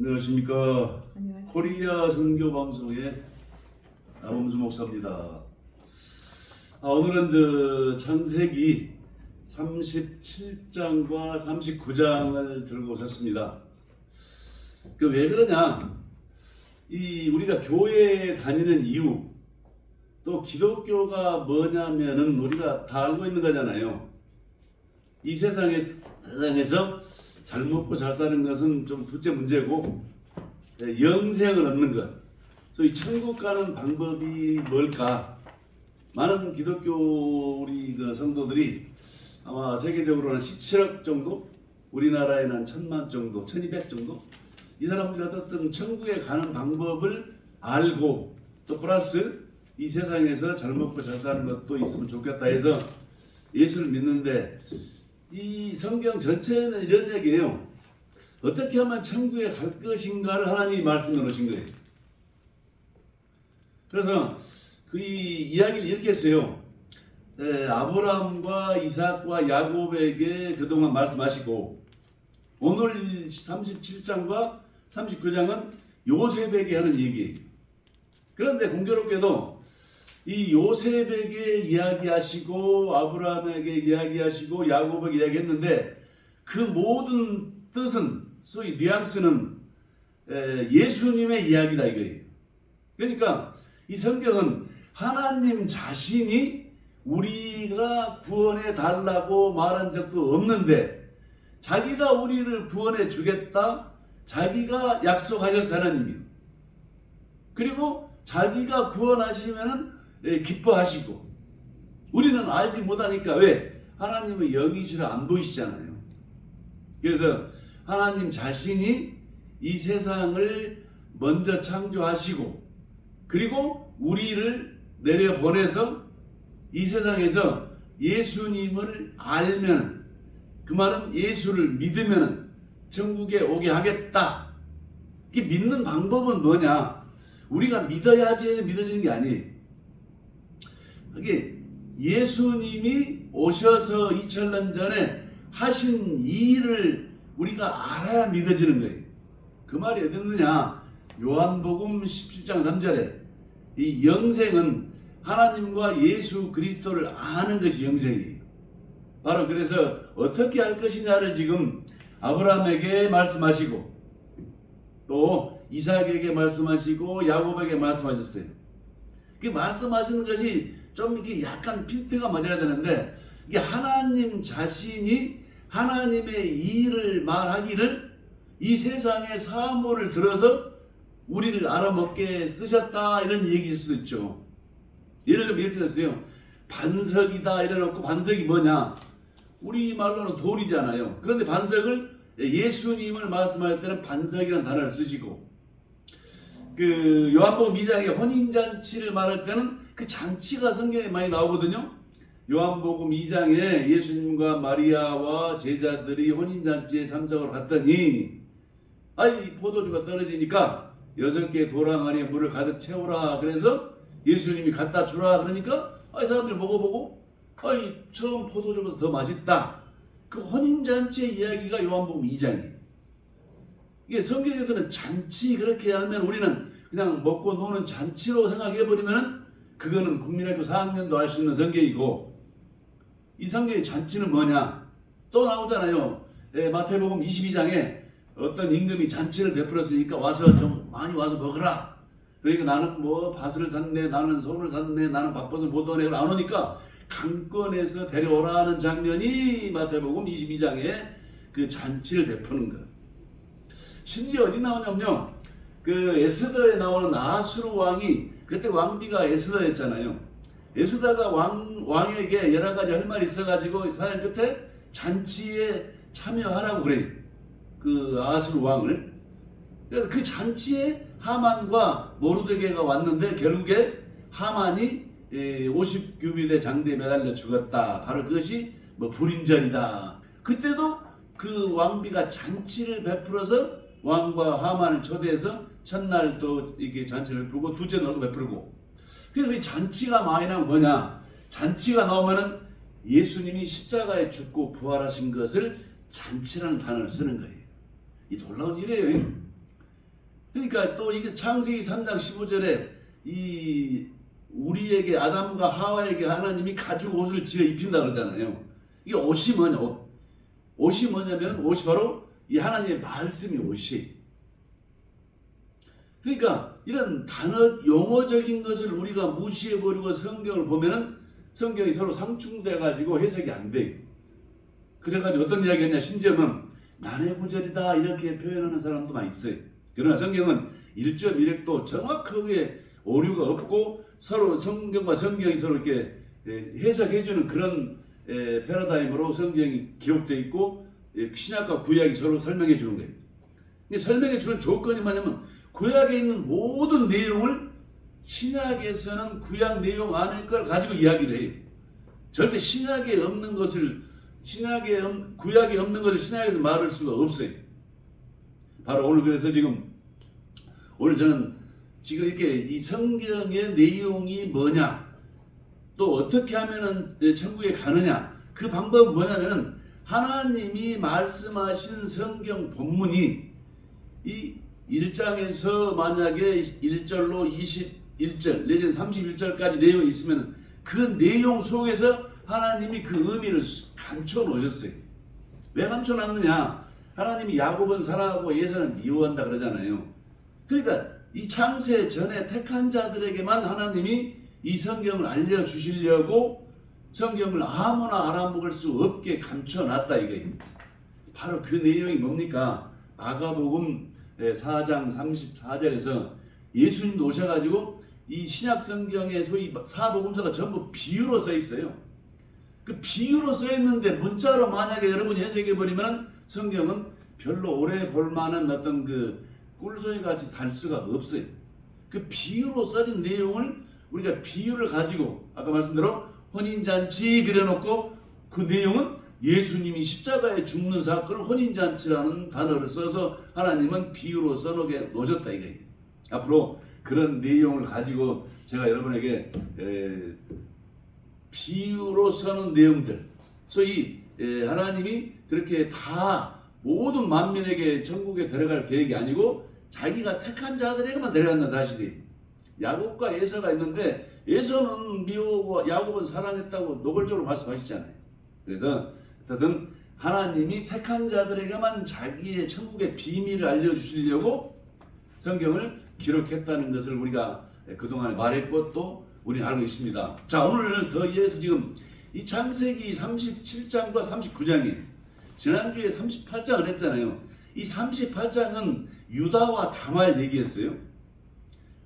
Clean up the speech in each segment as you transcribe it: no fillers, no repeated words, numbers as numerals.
안녕하십니까. 안녕하세요. 코리아 선교방송의 나범수 목사입니다. 오늘은 창세기 37장과 39장을 들고 오셨습니다. 왜 그러냐? 우리가 교회에 다니는 이유, 또 기독교가 뭐냐면은 우리가 다 알고 있는 거잖아요. 이 세상에서 잘 먹고 잘 사는 것은 좀 둘째 문제고, 영생을 얻는 것. 그래서 이 천국 가는 방법이 뭘까? 많은 기독교 우리 성도들이 아마 세계적으로는 17억 정도, 우리나라에는 한 1000만 정도, 1200 정도. 이 사람들이 어떻든 천국에 가는 방법을 알고, 또 플러스 이 세상에서 잘 먹고 잘 사는 것도 있으면 좋겠다 해서 예수를 믿는데, 이 성경 전체는 이런 얘기예요. 어떻게 하면 천국에 갈 것인가를 하나님이 말씀 놓으신 거예요. 그래서 그 이야기를 이렇게 했어요. 아브라함과 이삭과 야곱에게 그동안 말씀하시고, 오늘 37장과 39장은 요셉에게 하는 얘기예요. 그런데 공교롭게도 이 요셉에게 이야기하시고, 아브라함에게 이야기하시고, 야곱에게 이야기했는데, 그 모든 뜻은, 소위 뉘앙스는 예수님의 이야기다 이거예요. 그러니까 이 성경은 하나님 자신이 우리가 구원해 달라고 말한 적도 없는데, 자기가 우리를 구원해 주겠다, 자기가 약속하셨어, 하나님이. 그리고 자기가 구원하시면은 기뻐하시고, 우리는 알지 못하니까. 왜? 하나님은 영이시라 안 보이시잖아요. 그래서 하나님 자신이 이 세상을 먼저 창조하시고, 그리고 우리를 내려보내서 이 세상에서 예수님을 알면, 그 말은 예수를 믿으면 천국에 오게 하겠다. 이 믿는 방법은 뭐냐? 우리가 믿어야지 믿어지는 게 아니에요. 그게 예수님이 오셔서 2000년 전에 하신 일을 우리가 알아야 믿어지는 거예요. 그 말이 어디 있느냐? 요한복음 17장 3절에 이 영생은 하나님과 예수 그리스도를 아는 것이 영생이에요. 바로 그래서 어떻게 할 것이냐를 지금 아브라함에게 말씀하시고, 또 이삭에게 말씀하시고, 야곱에게 말씀하셨어요. 그 말씀하시는 것이 좀 이렇게 약간 핀트가 맞아야 되는데, 이게 하나님 자신이 하나님의 일을 말하기를 이 세상의 사물을 들어서 우리를 알아먹게 쓰셨다, 이런 얘기일 수도 있죠. 예를 들면 이렇게 됐어요. 반석이다 이래놓고, 반석이 뭐냐? 우리 말로는 돌이잖아요. 그런데 반석을, 예수님을 말씀할 때는 반석이라는 단어를 쓰시고, 그 요한복음 2장에 혼인잔치를 말할 때는 그 잔치가 성경에 많이 나오거든요. 요한복음 2장에 예수님과 마리아와 제자들이 혼인잔치에 참석을 갔더니, 포도주가 떨어지니까 6개의 도랑 안에 물을 가득 채우라. 그래서 예수님이 갖다 주라. 그러니까 사람들이 먹어보고, 처음 포도주보다 더 맛있다. 그 혼인잔치의 이야기가 요한복음 2장이에요. 이게 성경에서는 잔치 그렇게 하면 우리는 그냥 먹고 노는 잔치로 생각해버리면 그거는 국민학교 4학년도 할 수 있는 성경이고, 이 성경의 잔치는 뭐냐? 또 나오잖아요. 마태복음 22장에 어떤 임금이 잔치를 베풀었으니까 와서 좀 많이 와서 먹으라. 그러니까 나는 밭을 샀네, 나는 소를 샀네, 나는 바빠서 못 오네. 안 오니까 강권에서 데려오라는 장면이 마태복음 22장에 그 잔치를 베푸는 것. 심지어 어디 나오냐면요, 그 에스더에 나오는 아수르 왕이, 그때 왕비가 에스더였잖아요. 에스더가 왕에게 여러 가지 할 말이 있어가지고 사연 끝에 잔치에 참여하라고 그래요. 그 아수르 왕을. 그래서 그 잔치에 하만과 모르드게가 왔는데, 결국에 하만이 50규빗의 장대에 매달려 죽었다. 바로 그것이 불임절이다. 그때도 그 왕비가 잔치를 베풀어서 왕과 하만을 초대해서 첫날 또 이렇게 잔치를 베풀고, 둘째 날도 베풀고. 그래서 이 잔치가 많이 나오면 뭐냐? 잔치가 나오면은 예수님이 십자가에 죽고 부활하신 것을 잔치라는 단어를 쓰는 거예요. 이 놀라운 일이에요. 그러니까 또 이게 창세기 3장 15절에 이 우리에게 아담과 하와에게 하나님이 가죽 옷을 지어 입힌다 그러잖아요. 이게 옷이 뭐냐? 옷이 뭐냐면 옷이 바로 이 하나님의 말씀이 옷이. 그러니까 이런 단어 용어적인 것을 우리가 무시해버리고 성경을 보면은 성경이 서로 상충돼가지고 해석이 안 돼요. 그래가지고 어떤 이야기했냐, 심지어는 난해구절이다 이렇게 표현하는 사람도 많이 있어요. 그러나 성경은 1.1핵도 정확하게 오류가 없고 서로 성경과 성경이 서로 이렇게 해석해주는 그런 패러다임으로 성경이 기록되어 있고 신약과 구약이 서로 설명해 주는 거예요. 근데 설명해 주는 조건이 뭐냐면 구약에 있는 모든 내용을 신약에서는 구약 내용 안에 걸 가지고 이야기를 해요. 절대 신약에 없는 것을 구약에 없는 것을 신약에서 말할 수가 없어요. 바로 오늘 그래서 오늘 저는 지금 이렇게 이 성경의 내용이 뭐냐, 또 어떻게 하면은 천국에 가느냐, 그 방법은 뭐냐면은 하나님이 말씀하신 성경 본문이 이 1장에서 만약에 1절로 21절 내지는 31절까지 내용이 있으면 그 내용 속에서 하나님이 그 의미를 감춰 놓으셨어요. 왜 감춰 놨느냐? 하나님이 야곱은 사랑하고 에서는 미워한다 그러잖아요. 그러니까 이 창세 전에 택한 자들에게만 하나님이 이 성경을 알려주시려고 성경을 아무나 알아먹을 수 없게 감춰놨다 이거예요. 바로 그 내용이 뭡니까? 마가복음 4장 34절에서 예수님도 오셔가지고 이 신약 성경의 소위 사복음서가 전부 비유로 써 있어요. 그 비유로 써 있는데 문자로 만약에 여러분이 해석해 버리면 성경은 별로 오래 볼 만한 어떤 그 꿀소리 같이 달 수가 없어요. 그 비유로 써진 내용을 우리가 비유를 가지고 아까 말씀대로 혼인잔치 그려놓고 그 내용은 예수님이 십자가에 죽는 사건을 혼인잔치라는 단어를 써서 하나님은 비유로 써놓게 놓으셨다 이거예요. 앞으로 그런 내용을 가지고 제가 여러분에게 비유로 써놓은 내용들, 소위 하나님이 그렇게 다 모든 만민에게 천국에 데려갈 계획이 아니고 자기가 택한 자들에게만 데려간다는 사실이. 야곱과 에서가 있는데 에서는 미워하고 야곱은 사랑했다고 노골적으로 말씀하시잖아요. 그래서 어쨌든 하나님이 택한 자들에게만 자기의 천국의 비밀을 알려주시려고 성경을 기록했다는 것을 우리가 그동안에 말했고 또 우리는 알고 있습니다. 자, 오늘 더 이어서 지금 이 창세기 37장과 39장이 지난주에 38장을 했잖아요. 이 38장은 유다와 다말 얘기했어요.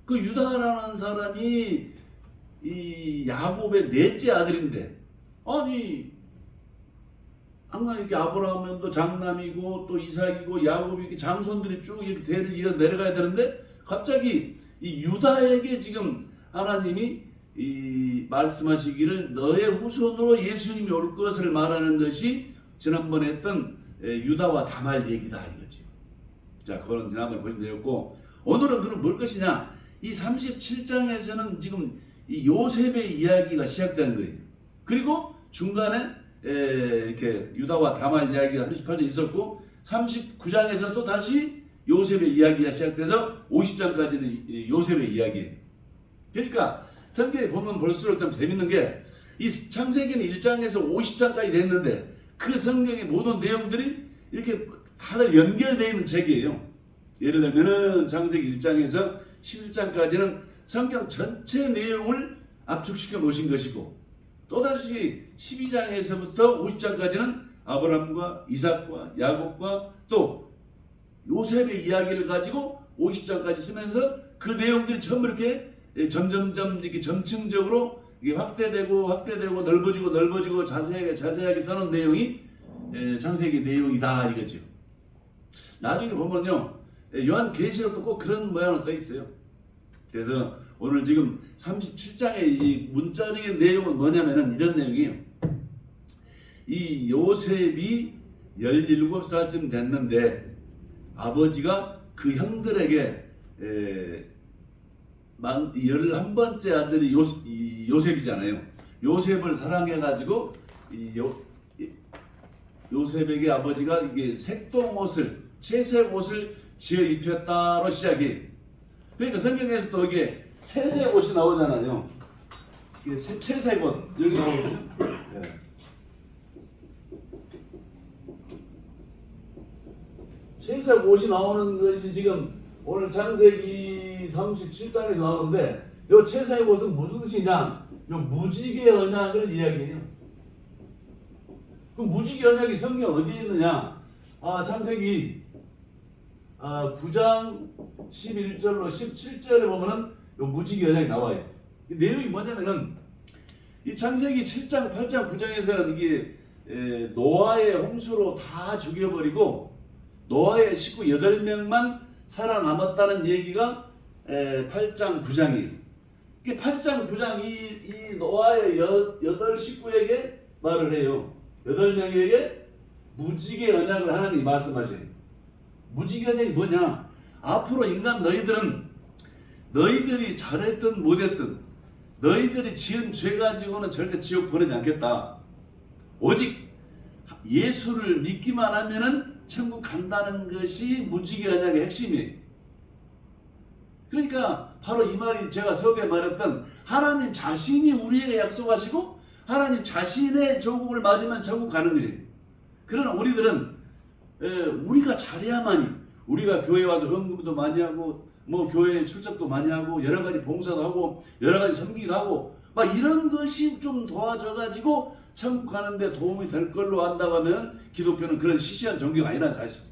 그 유다라는 사람이 이 야곱의 넷째 아들인데, 아니 항상 이렇게 아브라함도 장남이고 또 이삭이고 야곱이 이렇게 장손들이 쭉 이렇게 대를 이어 내려가야 되는데 갑자기 이 유다에게 지금 하나님이 이 말씀하시기를 너의 후손으로 예수님이 올 것을 말하는 것이 지난번에 했던 유다와 다말 얘기다 이거죠. 자, 그건 지난번에 보신 내용이었고 오늘은 그럼 뭘 것이냐? 이 37장에서는 지금 이 요셉의 이야기가 시작되는 거예요. 그리고 중간에 이렇게 유다와 다말 이야기가 38장 있었고 39장에서 또 다시 요셉의 이야기가 시작돼서 50장까지는 요셉의 이야기예요. 그러니까 성경에 보면 볼수록 좀 재밌는 게 이 창세기는 1장에서 50장까지 됐는데 그 성경의 모든 내용들이 이렇게 다들 연결되어 있는 책이에요. 예를 들면은 창세기 1장에서 11장까지는 성경 전체 내용을 압축시켜 놓으신 것이고 또다시 12장에서부터 50장까지는 아브라함과 이삭과 야곱과 또 요셉의 이야기를 가지고 50장까지 쓰면서 그 내용들이 전부 이렇게 점점점 이렇게 점층적으로 이게 확대되고 넓어지고 자세하게 써놓은 내용이 창세기 내용이다 이거죠. 나중에 보면요 요한계시록도 꼭 그런 모양으로 써 있어요. 그래서 오늘 지금 37장의 이 문자적인 내용은 뭐냐면은 이런 내용이에요. 이 요셉이 17살쯤 됐는데 아버지가 그 형들에게 11번째 아들이 요셉이잖아요. 요셉을 사랑해가지고 요셉에게 아버지가 이게 색동 옷을 채색 옷을 지어 입혔다로 시작해. 그러니까 성경에서도 이게 채색 옷이 나오잖아요. 이게 채색 옷 여기 나오거든요. 예. 채색 옷이 나오는 것이 지금 오늘 창세기 37장에서 나오는데, 이 채색 옷은 무슨 뜻이냐? 이 무지개 언약을 이야기해요. 그 무지개 언약이 성경 어디에 있느냐? 창세기 9장 11절로 17절에 보면은 이 무지개 언약이 나와요. 이 내용이 뭐냐면은 이 창세기 7장, 8장, 9장에서는 이게 노아의 홍수로 다 죽여버리고 노아의 식구 8명만 살아남았다는 얘기가 8장, 9장이에요. 8장, 9장 이 노아의 8식구에게 말을 해요. 8명에게 무지개 언약을 하나님이 말씀하셔요. 무지개 언약이 뭐냐? 앞으로 인간 너희들이 잘했든 못했든 너희들이 지은 죄 가지고는 절대 지옥 보내지 않겠다. 오직 예수를 믿기만 하면은 천국 간다는 것이 무지개 언약의 핵심이에요. 그러니까 바로 이 말이 제가 서두에 말했던 하나님 자신이 우리에게 약속하시고 하나님 자신의 조국을 맞으면 천국 가는 거지. 그러나 우리들은 우리가 잘해야만이, 우리가 교회 와서 헌금도 많이 하고 뭐 교회 출석도 많이 하고 여러 가지 봉사도 하고 여러 가지 섬기도 하고 막 이런 것이 좀 도와져 가지고 천국 가는데 도움이 될 걸로 한다고 하면 기독교는 그런 시시한 종교가 아니라는 사실.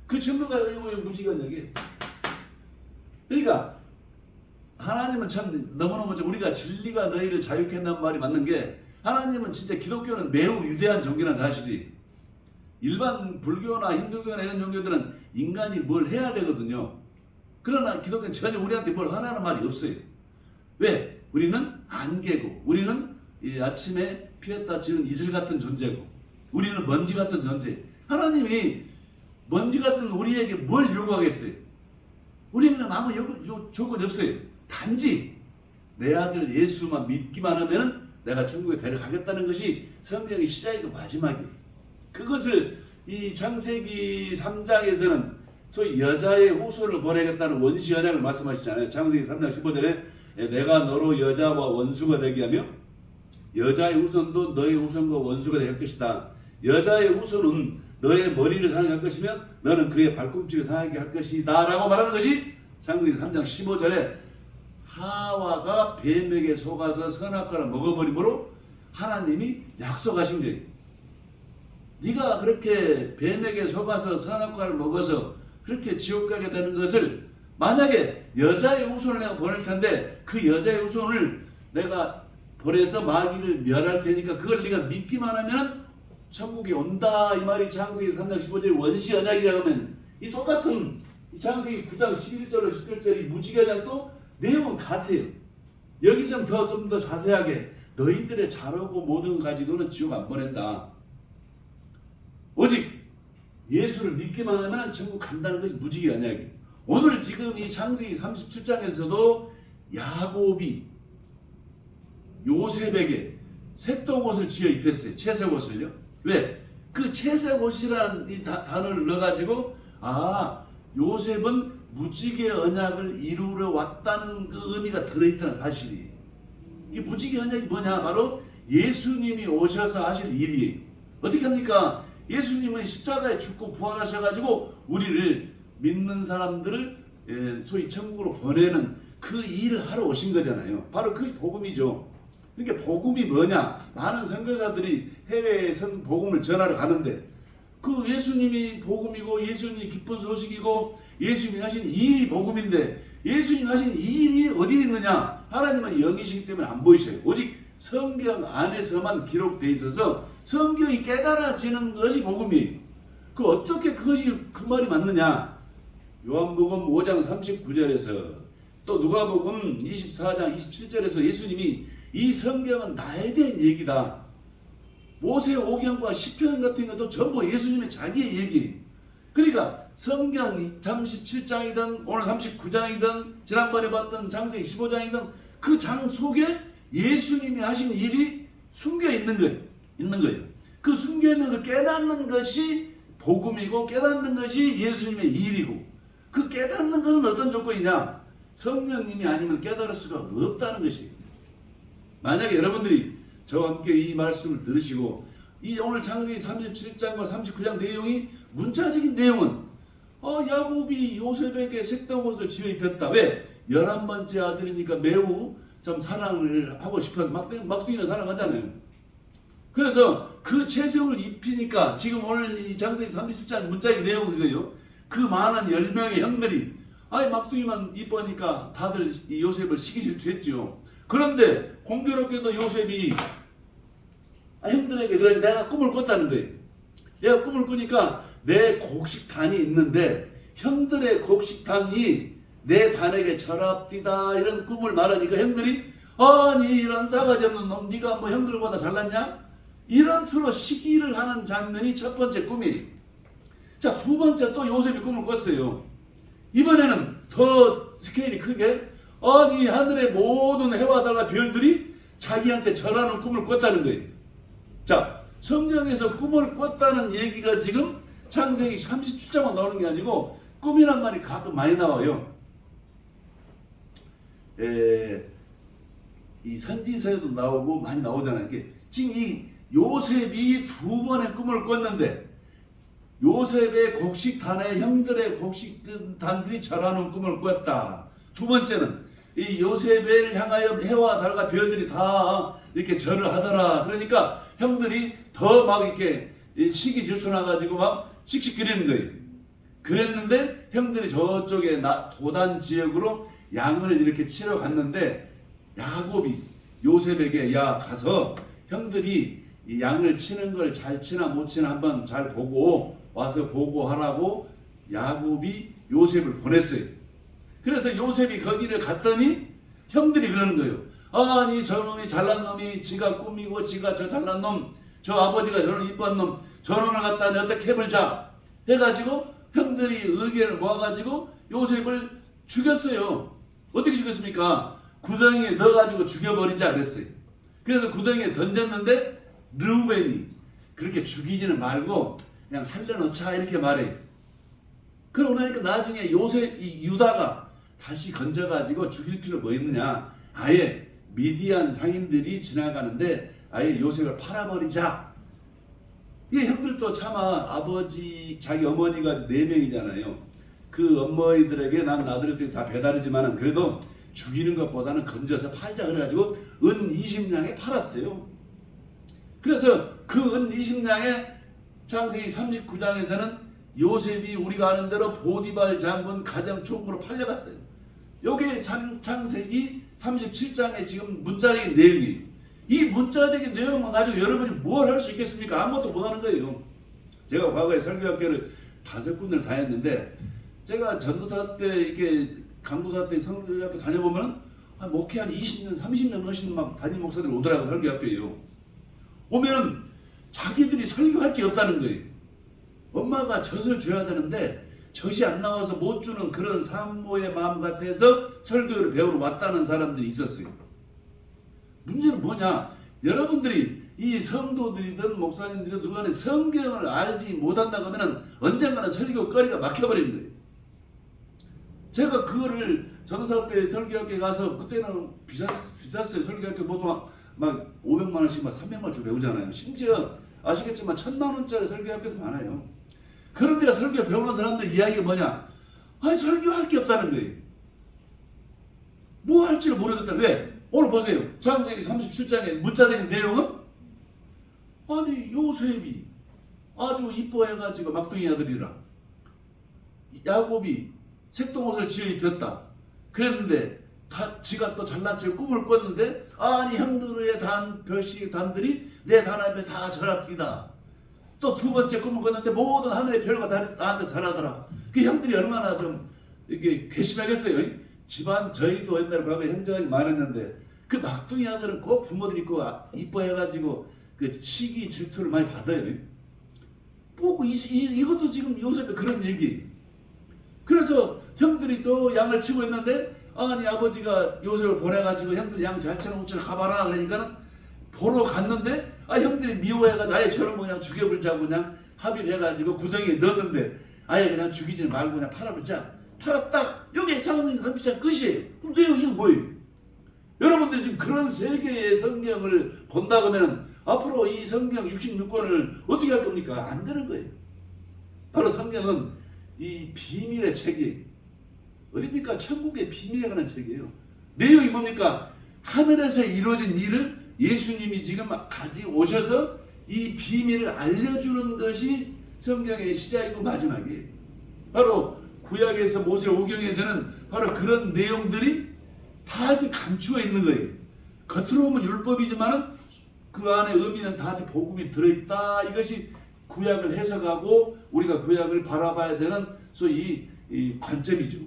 그 전부가 무지개 언약이에요. 그러니까 하나님은 참 너무너무 우리가 진리가 너희를 자유케 한다는 말이 맞는 게, 하나님은 진짜 기독교는 매우 위대한 종교라는 사실이, 일반 불교나 힌두교나 이런 종교들은 인간이 뭘 해야 되거든요. 그러나 기독교는 전혀 우리한테 뭘 하라는 말이 없어요. 왜? 우리는 안개고, 우리는 이 아침에 피었다 지는 이슬 같은 존재고, 우리는 먼지 같은 존재. 하나님이 먼지 같은 우리에게 뭘 요구하겠어요? 우리에게는 아무 조건이 없어요. 단지 내 아들 예수만 믿기만 하면 내가 천국에 데려가겠다는 것이 성경의 시작이고 마지막이에요. 그것을 이 창세기 3장에서는 소위 여자의 후손을 보내겠다는 원시 언약을 말씀하시잖아요. 창세기 3장 15절에 내가 너로 여자와 원수가 되게 하며 여자의 후손도 너의 후손과 원수가 될 것이다. 여자의 후손은 너의 머리를 상하게 할 것이며 너는 그의 발꿈치를 상하게 할 것이다 라고 말하는 것이 창세기 3장 15절에 하와가 뱀에게 속아서 선악과를 먹어버림으로 하나님이 약속하신 거예요. 네가 그렇게 뱀에게 속아서 선악과를 먹어서 그렇게 지옥 가게 되는 것을, 만약에 여자의 후손을 내가 보낼 텐데 그 여자의 후손을 내가 보내서 마귀를 멸할 테니까 그걸 네가 믿기만 하면 천국에 온다, 이 말이 창세기 3장 15절 원시 언약이라고 하면, 이 똑같은 이 창세기 9장 11절로 17절 이 무지개 언약도 내용은 같아요. 여기서 좀 더 자세하게 너희들의 잘하고 모든 것 가지고는 지옥 안 보낸다. 오직 예수를 믿기만 하면 천국 간다는 것이 무지개 언약이에요. 오늘 지금 이 창세기 37장에서도 야곱이 요셉에게 색동옷을 지어 입혔어요. 채색옷을요. 왜? 그 채색옷이라는 이 단어를 넣어가지고 요셉은 무지개 언약을 이루러 왔다는 그 의미가 들어있다는 사실이에요. 이 무지개 언약이 뭐냐? 바로 예수님이 오셔서 하실 일이에요. 어떻게 합니까? 예수님은 십자가에 죽고 부활하셔가지고 우리를 믿는 사람들을 소위 천국으로 보내는 그 일을 하러 오신 거잖아요. 바로 그것이 복음이죠. 그러니까 복음이 뭐냐? 많은 선교사들이 해외에 복음을 전하러 가는데 그 예수님이 복음이고 예수님이 기쁜 소식이고 예수님이 하신 이 일이 복음인데, 예수님이 하신 이 일이 어디에 있느냐? 하나님은 영이시기 때문에 안 보이셔요. 오직 성경 안에서만 기록되어 있어서 성경이 깨달아지는 것이 복음이에요. 그 어떻게 그 말이 맞느냐? 요한복음 5장 39절에서 또 누가복음 24장 27절에서 예수님이 이 성경은 나에 대한 얘기다. 모세 오경과 시편 같은 것도 전부 예수님의 자기의 얘기예요. 그러니까 성경 37장이든 오늘 39장이든 지난번에 봤던 창세기 15장이든 그 장 속에 예수님이 하신 일이 숨겨 있는 거예요. 그 숨겨 있는 것을 깨닫는 것이 복음이고 깨닫는 것이 예수님의 일이고, 그 깨닫는 것은 어떤 조건이냐? 성령님이 아니면 깨달을 수가 없다는 것이. 만약에 여러분들이 저와 함께 이 말씀을 들으시고 이 오늘 창세기 37장과 39장 내용이 문자적인 내용은 야곱이 요셉에게 색동옷을 지어 입혔다. 왜? 11번째 아들이니까 매우 좀 사랑을 하고 싶어서 막둥이는 사랑하잖아요. 그래서 그 채색을 입히니까 지금 오늘 이 창세기 37장 문자의 내용은 이거예요. 그 많은 10명의 형들이 막둥이만 이뻐니까 다들 이 요셉을 시기 질투했죠. 그런데 공교롭게도 요셉이 형들에게 그래 내가 꿈을 꿨다는 거예요. 내가 꿈을 꾸니까 내 곡식단이 있는데 형들의 곡식단이 내 단에게 절합디다 이런 꿈을 말하니까 형들이 아니 이런 싸가지 없는 놈 네가 뭐 형들보다 잘났냐? 이런 투로 시기를 하는 장면이 첫 번째 꿈이에요. 자, 두 번째 또 요셉이 꿈을 꿨어요. 이번에는 더 스케일이 크게 아니 하늘의 모든 해와 달과 별들이 자기한테 절하는 꿈을 꿨다는 거예요. 자, 성경에서 꿈을 꿨다는 얘기가 지금 창세기 37장만 나오는 게 아니고 꿈이란 말이 가끔 많이 나와요. 이 선지서에도 나오고 많이 나오잖아요. 지금 이 요셉이 두 번의 꿈을 꿨는데 요셉의 곡식단의 형들의 곡식단들이 절하는 꿈을 꿨다. 두 번째는 이 요셉을 향하여 해와 달과 별들이 다 이렇게 절을 하더라. 그러니까 형들이 더 막 이렇게 시기 질투나가지고 막 씩씩거리는 거예요. 그랬는데 형들이 저쪽에 도단 지역으로 양을 이렇게 치러 갔는데 야곱이 요셉에게 야 가서 형들이 이 양을 치는 걸 잘 치나 못 치나 한번 잘 보고 와서 보고하라고 야곱이 요셉을 보냈어요. 그래서 요셉이 거기를 갔더니 형들이 그러는 거예요. 아니 저놈이 잘난 놈이 지가 꾸미고 지가 저 잘난 놈 저 아버지가 저런 이쁜 놈 저놈을 갖다 어떻게 해볼자 해가지고 형들이 의견을 모아가지고 요셉을 죽였어요. 어떻게 죽였습니까? 구덩이에 넣어가지고 죽여버리자 그랬어요. 그래서 구덩이에 던졌는데 르우벤이 그렇게 죽이지는 말고 그냥 살려놓자 이렇게 말해요. 그러고 나니까 나중에 이 유다가 다시 건져가지고 죽일 필요 뭐 있느냐. 아예 미디안 상인들이 지나가는데 아예 요셉을 팔아버리자. 이 형들도 차마 아버지 자기 어머니가 4명이잖아요. 그 어머니들에게 난 아들들이 다 배달이지만 그래도 죽이는 것보다는 건져서 팔자 그래가지고 은 20냥에 팔았어요. 그래서 그 은 20냥에 창세기 39장에서는 요셉이 우리가 아는 대로 보디발 장군 가장 총으로 팔려갔어요. 요게 창세기 37장의 지금 문자적인 내용이에요. 이 문자적인 내용만 가지고 여러분이 뭘 할 수 있겠습니까? 아무것도 못하는 거예요. 제가 과거에 설교학교를 5군데를 다녔는데 제가 전도사 때 이렇게 강도사 때 설교학교 다녀보면 목회 한 20년 30년 하시는 막 담임 목사들 오더라고. 설교학교에요. 오면은 자기들이 설교할 게 없다는 거예요. 엄마가 젖을 줘야 되는데 젖이 안 나와서 못 주는 그런 산모의 마음 같아서 설교를 배우러 왔다는 사람들이 있었어요. 문제는 뭐냐? 여러분들이 이 성도들이든 목사님들이든 누구나 성경을 알지 못한다고 하면 언젠가는 설교거리가 막혀버리는 거예요. 제가 그거를 전도사 때 설교학교에 가서 그때는 비쌌어요. 설교학교 보통 막 500만 원씩 막 300만 원 주고 배우잖아요. 심지어 아시겠지만 1000만 원짜리 설교학교도 많아요. 그런 데가 설교 배우는 사람들 이야기가 뭐냐? 설교할 게 없다는 거예요. 뭐 할지를 모르겠다. 왜? 오늘 보세요. 창세기 37장의 문자적인 내용은 아니 요셉이 아주 이뻐해가지고 막둥이 아들이라 야곱이 색동옷을 지어 입혔다. 그랬는데 지가 또 잘난 체 꿈을 꿨는데 아니 형들의 별식단들이 내 단 앞에 다 절합디다. 또 두 번째 꿈을 꿨는데 모든 하늘의 별과 나한테 절하더라. 그 형들이 얼마나 좀 이렇게 괘씸하겠어요. 집안 저희도 옛날에 과거에 형제가 많았는데 그 막둥이 아들은 꼭 부모들이 이뻐해가지고 그 시기 질투를 많이 받아요. 뭐 이것도 지금 요셉의 그런 얘기. 그래서 형들이 또 양을 치고 있는데 아니 아버지가 요셉을 보내가지고 형들 양 잘 치는 곳을 가봐라 그러니까는 보러 갔는데 형들이 미워해가지고 아예 저런 거 그냥 죽여버리자고 그냥 합의를 해가지고 구덩이에 넣었는데 아예 그냥 죽이지 말고 그냥 팔아버리자. 팔았다. 여기 창세기 37장 끝이에요. 그럼 내용 이거 뭐예요? 여러분들이 지금 그런 세계의 성경을 본다 그러면 앞으로 이 성경 66권을 어떻게 할 겁니까? 안 되는 거예요. 바로 성경은 이 비밀의 책이 어딥니까? 천국의 비밀에 관한 책이에요. 내용이 뭡니까? 하늘에서 이루어진 일을 예수님이 지금 가지고 오셔서 이 비밀을 알려주는 것이 성경의 시작이고 마지막이에요. 바로 구약에서 모세 오경에서는 바로 그런 내용들이 다 감추어 있는 거예요. 겉으로 보면 율법이지만은 그 안에 의미는 다 복음이 들어있다. 이것이 구약을 해석하고 우리가 구약을 바라봐야 되는 소위 이 관점이죠.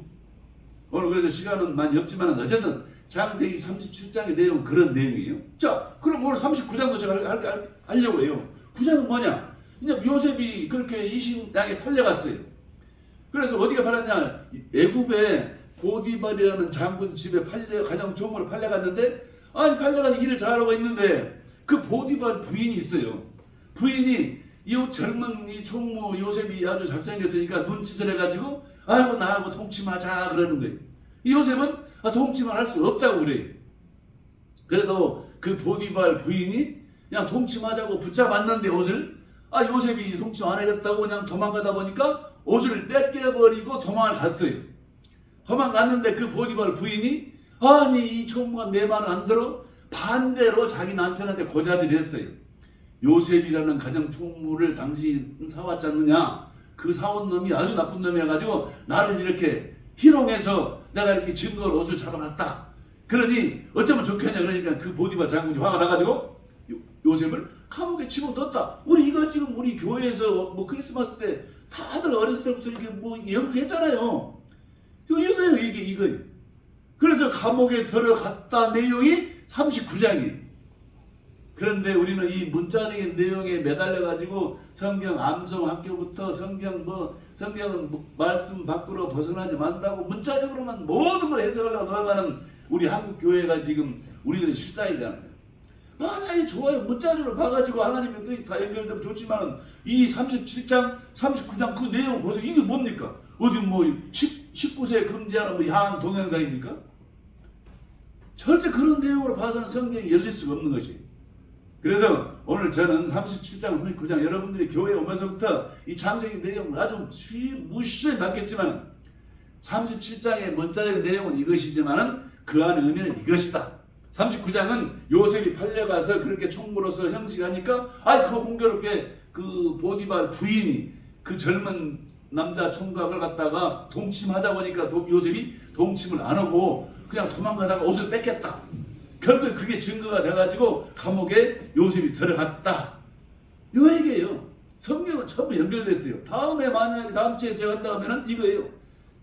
오늘 그래서 시간은 많이 없지만 어쨌든 창세기 37장의 내용은 그런 내용이에요. 자, 그럼 오늘 39장도 제가 하려고 해요. 9장은 뭐냐? 이제 요셉이 그렇게 이신양에 팔려갔어요. 그래서 어디가 팔렸냐? 애굽의 보디발이라는 장군 집에 가장 종으로 팔려갔는데, 아니 팔려가서 일을 잘하고 있는데 그 보디발 부인이 있어요. 부인이 이 젊은 이 총무 요셉이 아주 잘생겼으니까 눈짓을 해가지고 아이고 나하고 동침하자 그러는 거예요. 이 요셉은 동침을 할 수 없다고 그래요. 그래도 그 보디발 부인이 그냥 동침하자고 붙잡았는데 옷을 요셉이 동침 안 해줬다고 그냥 도망가다 보니까 옷을 뺏겨버리고 도망을 갔어요. 도망갔는데 그 보디발 부인이 아니 이 총무가 내 말을 안 들어 반대로 자기 남편한테 고자질을 했어요. 요셉이라는 가정 총무를 당신 사왔지 않느냐? 그 사온 놈이 아주 나쁜 놈이어가지고 나를 이렇게 희롱해서 내가 이렇게 증거로 옷을 잡아놨다. 그러니 어쩌면 좋겠냐 그러니까 그 보디발 장군이 화가 나가지고 요셉을 감옥에 집어넣었다. 우리 이거 지금 우리 교회에서 뭐 크리스마스 때 다들 어렸을 때부터 이렇게 뭐 연구했잖아요. 이거예요 이거. 그래서 감옥에 들어갔다 내용이 39장이에요. 그런데 우리는 이 문자적인 내용에 매달려가지고 성경 암송 학교부터 성경은 말씀 밖으로 벗어나지 말라고 문자적으로만 모든 걸 해석하려고 노력하는 우리 한국 교회가 지금 우리들의 실상이잖아요. 하나님 좋아요. 문자적으로 봐가지고 하나님의 뜻이 다 연결되면 좋지만 이 37장, 39장 그 내용을 보세요. 이게 뭡니까? 어디 뭐 19세 금지하는 뭐 야한 동영상입니까? 절대 그런 내용으로 봐서는 성경이 열릴 수가 없는 것이. 그래서 오늘 저는 37장, 39장 여러분들이 교회에 오면서부터 이 창세기 내용을 아주 무시하게 받겠지만 37장의 문자적인 내용은 이것이지만은 그 안의 의미는 이것이다. 39장은 요셉이 팔려가서 그렇게 총무로서 형식하니까 그 공교롭게 그 보디발 부인이 그 젊은 남자 총각을 갖다가 동침하다 보니까 요셉이 동침을 안 하고 그냥 도망가다가 옷을 뺏겼다. 결국에 그게 증거가 돼가지고 감옥에 요셉이 들어갔다. 요 얘기예요. 성경은 전부 연결됐어요. 다음에 만약에 다음 주에 제가 한다 하면은 이거예요.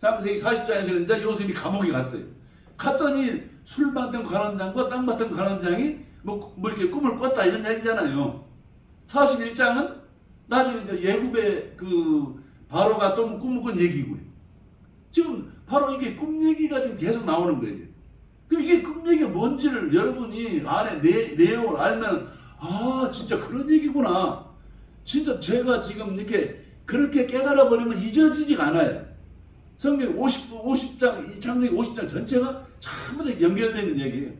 창세기 40장에서 이제 요셉이 감옥에 갔어요. 갔더니 술 맡은 관원장과 땅 맡은 관원장이 뭐 이렇게 꿈을 꿨다 이런 얘기잖아요. 41장은 나중에 이제 예굽의 그 바로가 또 꿈을 꾼 얘기고요. 지금 바로 이게 꿈 얘기가 지금 계속 나오는 거예요. 그럼 이게 꿈 얘기가 뭔지를 여러분이 안에 내용을 알면 진짜 그런 얘기구나. 진짜 제가 지금 이렇게 그렇게 깨달아 버리면 잊어지지가 않아요. 성경 50장, 이 창세기 50장 전체가 전부 다 연결되어 있는 얘기예요.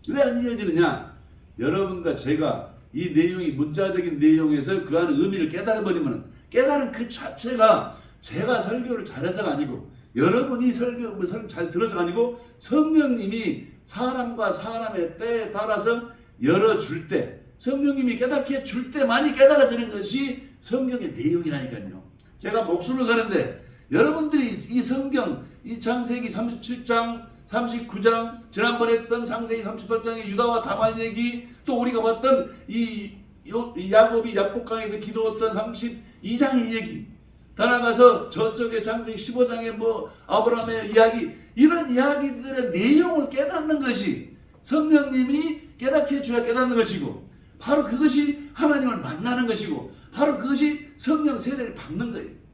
왜 안 잊어지느냐? 여러분과 제가 이 내용이 문자적인 내용에서 그 안의 의미를 깨달아 버리면 깨달은 그 자체가 제가 설교를 잘해서가 아니고 여러분이 설교를 잘 들어서가 아니고 성령님이 사람과 사람의 때에 따라서 열어줄 때 성령님이 깨닫게 해줄 때만이 깨달아지는 것이 성경의 내용이라니까요. 제가 목숨을 거는데 여러분들이 이 성경, 이 창세기 37장, 39장, 지난번에 했던 창세기 38장의 유다와 다말 얘기, 또 우리가 봤던 이 야곱이 약복강에서 기도했던 32장의 얘기, 더 나가서 저쪽에 창세기 15장의 뭐 아브라함의 이야기, 이런 이야기들의 내용을 깨닫는 것이 성령님이 깨닫게 해줘야 깨닫는 것이고, 바로 그것이 하나님을 만나는 것이고, 바로 그것이 성령 세례를 받는 거예요.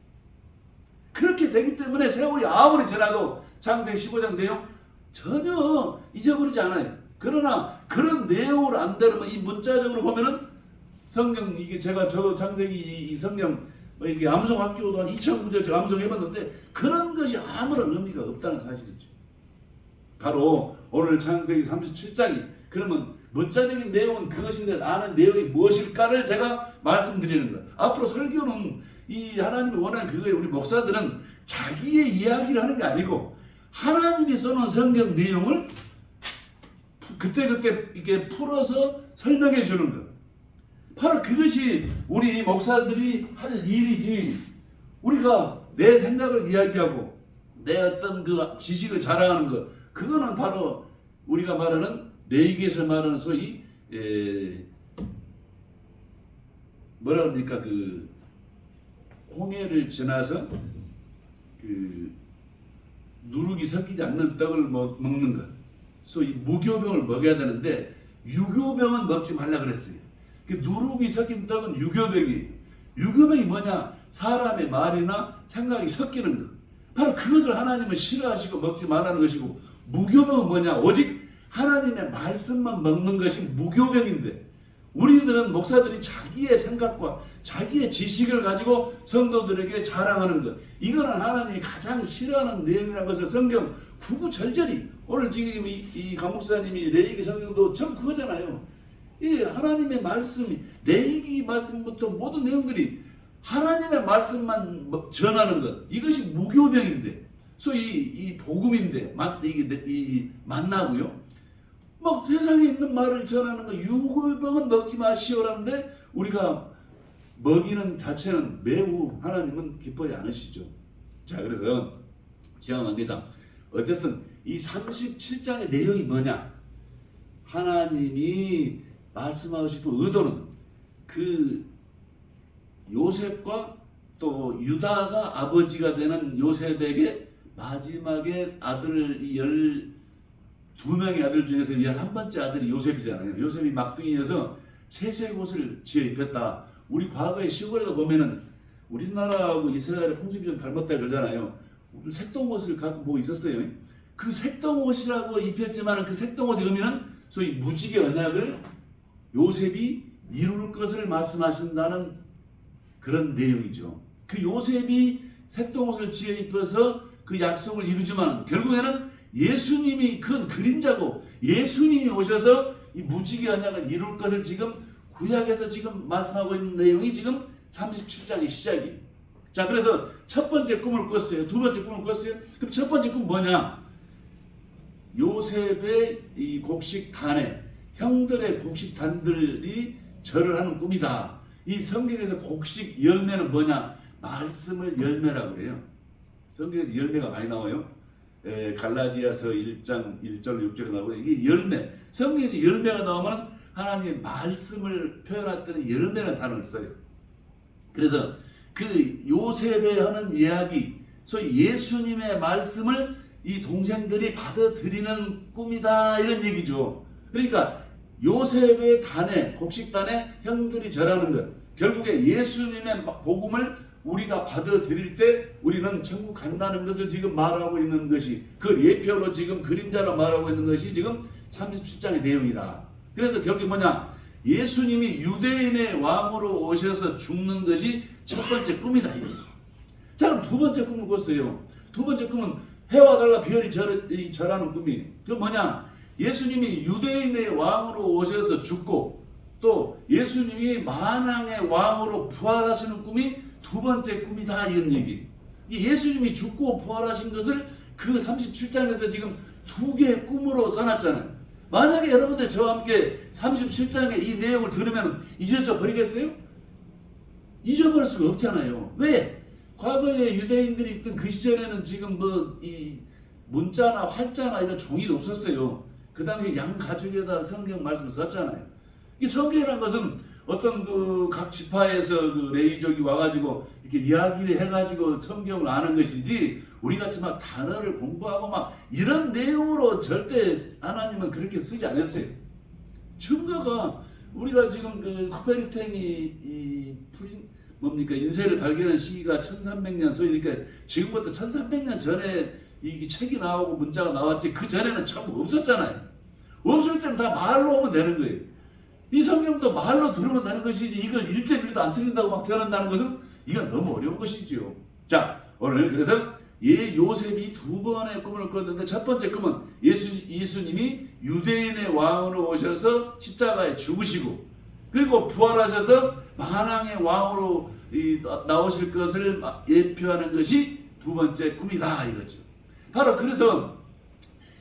그렇게 되기 때문에 세월이 아무리 지나도 창세기 15장 내용 전혀 잊어버리지 않아요. 그러나 그런 내용을 안 들으면 이 문자적으로 보면은 성경 이게 제가 저도 창세기 이 성경 이렇게 암송학교도 한 2,000구절 제가 암송해봤는데 그런 것이 아무런 의미가 없다는 사실이죠. 바로 오늘 창세기 37장이 그러면 문자적인 내용은 그것인데 아는 내용이 무엇일까를 제가 말씀드리는 것. 앞으로 설교는 이 하나님이 원하는 그거에 우리 목사들은 자기의 이야기를 하는 게 아니고 하나님이 써놓은 성경 내용을 그때그때 이렇게 풀어서 설명해 주는 것. 바로 그것이 우리 목사들이 할 일이지. 우리가 내 생각을 이야기하고 내 어떤 그 지식을 자랑하는 것. 그거는 바로 우리가 말하는 레이기에서 말하는 소위 뭐라 그럽니까 그 홍해를 지나서 그 누룩이 섞이지 않는 떡을 먹는 것. 소위 무교병을 먹여야 되는데 유교병은 먹지 말라 그랬어요. 그 누룩이 섞인 떡은 유교병이에요. 유교병이 뭐냐? 사람의 말이나 생각이 섞이는 것. 바로 그것을 하나님은 싫어하시고 먹지 말라는 것이고, 무교병은 뭐냐? 오직 하나님의 말씀만 먹는 것이 무교병인데, 우리들은 목사들이 자기의 생각과 자기의 지식을 가지고 성도들에게 자랑하는 것, 이거는 하나님이 가장 싫어하는 내용이라는 것을 성경 구구절절히, 오늘 지금 이 강목사님이 레위기 성경도 전부 그거잖아요. 이 하나님의 말씀이, 레위기 말씀부터 모든 내용들이 하나님의 말씀만 전하는 것, 이것이 무교병인데, 소위 이 복음인데, 이 만나고요. 막 세상에 있는 말을 전하는 거, 유교병은 먹지 마시오라는데 우리가 먹이는 자체는 매우 하나님은 기뻐하지 않으시죠. 자, 그래서 시간 관계상 어쨌든 이 37장의 내용이 뭐냐? 하나님이 말씀하고 싶은 의도는 그 요셉과 또 유다가 아버지가 되는 요셉에게 마지막에 아들을 12명의 아들 중에서 11번째 아들이 요셉이잖아요. 요셉이 막둥이여서 채색옷을 지어 입혔다. 우리 과거의 시골에도 보면은 우리나라하고 이스라엘의 풍습이 좀 닮았다 그러잖아요. 색동옷을 갖고 보고 있었어요. 그 색동옷이라고 입혔지만 그 색동옷의 의미는 소위 무지개 언약을 요셉이 이룰 것을 말씀하신다는 그런 내용이죠. 그 요셉이 색동옷을 지어 입혀서 그 약속을 이루지만 결국에는 예수님이 큰 그림자고 예수님이 오셔서 이 무지개 언약을 이룰 것을 지금 구약에서 지금 말씀하고 있는 내용이 지금 37장의 시작이에요. 자, 그래서 첫 번째 꿈을 꿨어요. 두 번째 꿈을 꿨어요. 그럼 첫 번째 꿈 뭐냐? 요셉의 이 곡식단에 형들의 곡식단들이 절을 하는 꿈이다. 이 성경에서 곡식 열매는 뭐냐? 말씀을 열매라고 그래요. 성경에서 열매가 많이 나와요. 갈라디아서 1장 1절 6절에 나오고 이게 열매. 성경에서 열매가 나오면 하나님의 말씀을 표현할 때는 열매라는 단어를 써요. 그래서 그 요셉에 하는 이야기, 소위 예수님의 말씀을 이 동생들이 받아들이는 꿈이다 이런 얘기죠. 그러니까 요셉의 단에, 곡식단에 형들이 절하는 것, 결국에 예수님의 복음을 우리가 받아들일 때 우리는 천국 간다는 것을 지금 말하고 있는 것이, 그 예표로 지금 그림자로 말하고 있는 것이 지금 37장의 내용이다. 그래서 결국 뭐냐? 예수님이 유대인의 왕으로 오셔서 죽는 것이 첫 번째 꿈이다. 자, 그럼 두 번째 꿈을 꿨어요. 두 번째 꿈은 해와 달과 별이 절하는 꿈이, 그 뭐냐? 예수님이 유대인의 왕으로 오셔서 죽고 또 예수님이 만왕의 왕으로 부활하시는 꿈이 두 번째 꿈이다 이런 얘기. 예수님이 죽고 부활하신 것을 그 37장에서 지금 두 개의 꿈으로 써놨잖아요. 만약에 여러분들 저와 함께 37장의 이 내용을 들으면 잊어져 버리겠어요? 잊어버릴 수가 없잖아요. 왜? 과거에 유대인들이 있던 그 시절에는 지금 뭐 이 문자나 활자나 이런 종이도 없었어요. 그 당시에 양 가죽에다 성경 말씀을 썼잖아요. 이 성경이라는 것은 어떤 그 각 지파에서 그 레위족이 와가지고 이렇게 이야기를 해가지고 성경을 아는 것이지, 우리 같이 막 단어를 공부하고 막 이런 내용으로 절대 하나님은 그렇게 쓰지 않았어요. 증거가 우리가 지금 그 코페르탱이 뭡니까 인쇄를 발견한 시기가 1300년 소이니까 지금부터 1300년 전에 이 책이 나오고 문자가 나왔지, 그 전에는 전부 없었잖아요. 없을 때는 다 말로 오면 되는 거예요. 이 성경도 말로 들으면 되는 것이지, 이걸 1.1도 안 틀린다고 막 전한다는 것은 이건 너무 어려운 것이지요. 자, 오늘 그래서 요셉이 두 번의 꿈을 꿨는데 첫 번째 꿈은 예수님이 유대인의 왕으로 오셔서 십자가에 죽으시고 그리고 부활하셔서 만왕의 왕으로 나오실 것을 예표하는 것이 두 번째 꿈이다 이거죠. 바로 그래서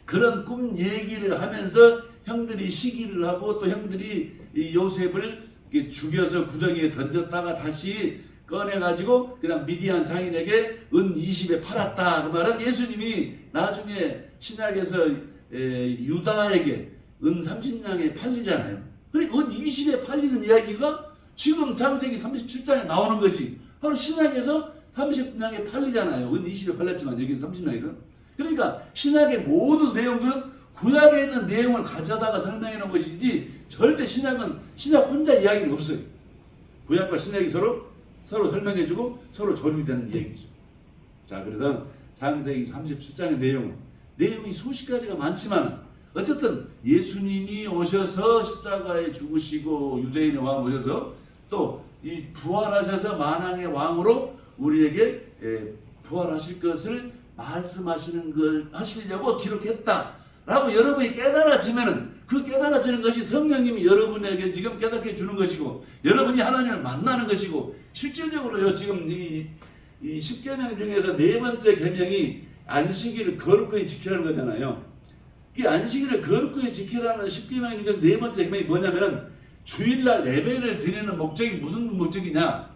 그런 꿈 얘기를 하면서 형들이 시기를 하고 또 형들이 이 요셉을 죽여서 구덩이에 던졌다가 다시 꺼내가지고 그냥 미디안 상인에게 은 20에 팔았다. 그 말은 예수님이 나중에 신약에서 유다에게 은 30냥에 팔리잖아요. 그러니까 은 20에 팔리는 이야기가 지금 창세기 37장에 나오는 것이 바로 신약에서 30냥에 팔리잖아요. 은 20에 팔렸지만 여기는 30냥에서. 그러니까 신약의 모든 내용들은 구약에 있는 내용을 가져다가 설명해 놓은 것이지 절대 신약은 신약 혼자 이야기는 없어요. 구약과 신약이 서로 설명해주고 서로 조립이 되는 이야기죠. 자, 그래서 창세기 37장의 내용이 수십 가지가 많지만 어쨌든 예수님이 오셔서 십자가에 죽으시고 유대인의 왕 오셔서 또 이 부활하셔서 만왕의 왕으로 우리에게 부활하실 것을 말씀하시는 걸 하시려고 기록했다라고 여러분이 깨달아지면은 그 깨달아지는 것이 성령님이 여러분에게 지금 깨닫게 주는 것이고 여러분이 하나님을 만나는 것이고 실질적으로요 지금 이 10계명 중에서 네 번째 계명이 안식일을 거룩하게 지키라는 거잖아요. 이 안식일을 거룩하게 지키라는 10계명 중에서 네 번째 계명이 뭐냐면은 주일날 예배를 드리는 목적이 무슨 목적이냐?